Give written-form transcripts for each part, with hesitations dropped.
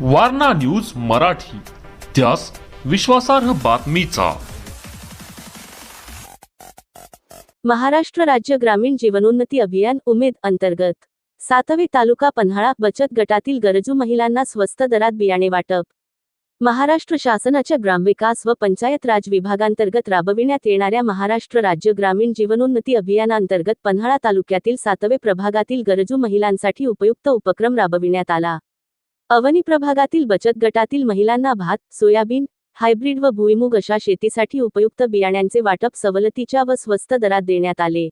Warna news Marathi, त्यास विश्वासार्ह बातमीचा. महाराष्ट्र राज्य ग्रामीण जीवनोन्नती अभियान उमेद अंतर्गत 7वे तालुका पन्हाळा बचत गटातील गरजू महिलांना स्वस्त दरात बियाणे वाटप. महाराष्ट्र शासनाच्या ग्रामविकास व पंचायत राज विभागांतर्गत राबविण्यात येणाऱ्या महाराष्ट्र राज्य ग्रामीण जीवनोन्नती अभियानांतर्गत पन्हाळा तालुक्यातील 7वे प्रभागातील गरजू महिलांसाठी उपयुक्त उपक्रम राबविण्यात आला. अवनी प्रभागातील बचत गटातील महिलांना भात, सोयाबीन, हायब्रिड व भुईमूग अशा शेतीसाठी उपयुक्त बियाण्यांचे वाटप सवलतीच्या व स्वस्त दरात देण्यात आले.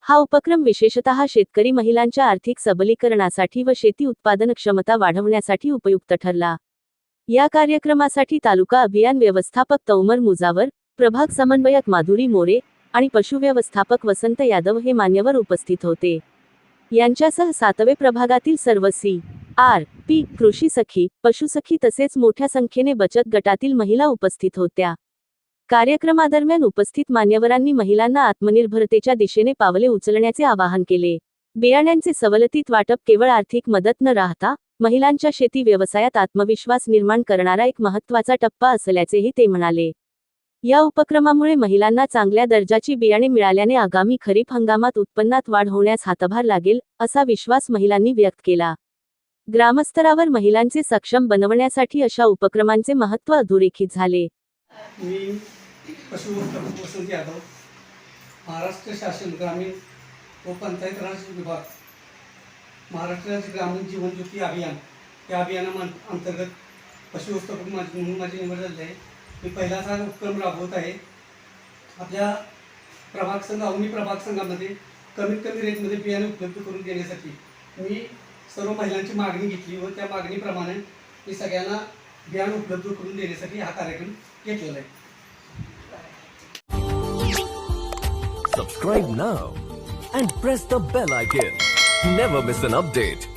हा उपक्रम विशेषतः शेतकरी महिलांच्या आर्थिक सबलीकरणासाठी व शेती उत्पादन क्षमता वाढवण्यासाठी उपयुक्त ठरला. या कार्यक्रमासाठी तालुका अभियान व्यवस्थापक तौमर मुजावर, प्रभाग समन्वयक माधुरी मोरे आणि पशुव्यवस्थापक वसंत यादव हे मान्यवर उपस्थित होते. यांच्यासह 7वे प्रभागातील सर्व सी.आर.पी, कृषी सखी, पशुसखी तसेच मोठ्या संख्येने बचत गटातील महिला उपस्थित होत्या. कार्यक्रमादरम्यान उपस्थित मान्यवरांनी महिलांना आत्मनिर्भरतेच्या दिशेने पावले उचलण्याचे आवाहन केले. बियाण्यांचे सवलतीत वाटप केवळ आर्थिक मदत न राहता महिलांच्या शेती व्यवसायात आत्मविश्वास निर्माण करणारा एक महत्त्वाचा टप्पा असल्याचेही ते म्हणाले. या उपक्रमामुळे महिलांना चांगल्या दर्जाची बियाणे मिळाल्याने आगामी खरीप हंगामात उत्पन्नात वाढ होण्यास हातभार लागेल, असा विश्वास महिलांनी व्यक्त केला. ग्रामस्तरावर महिलांचे सक्षम बनवण्यासाठी अशा उपक्रमांचे महत्त्व अधोरेखित झाले. मी पशुव्यवस्थापक वसंत यादव, महाराष्ट्र शासन ग्रामीण व पंचायत राज विभाग, महाराष्ट्र राज्य ग्रामीण जीवन ज्योती अभियान या अभियानाअंतर्गत पशुव्यवस्थापक म्हणून माझी निवड झाली आहे. मी पहिलाच हा उपक्रम राबवत आहे. आपल्या प्रभाग संघ अवनी प्रभाग संघामध्ये कमीत कमी रेटमध्ये बियाणे उपलब्ध करून देण्यासाठी मी सर्व महिलांची मागणी घेतली व त्या मागणीप्रमाणे मी सगळ्यांना बियाणे उपलब्ध करून देण्यासाठी हा कार्यक्रम घेतलेला आहे. Subscribe now and press the bell icon. Never miss an update.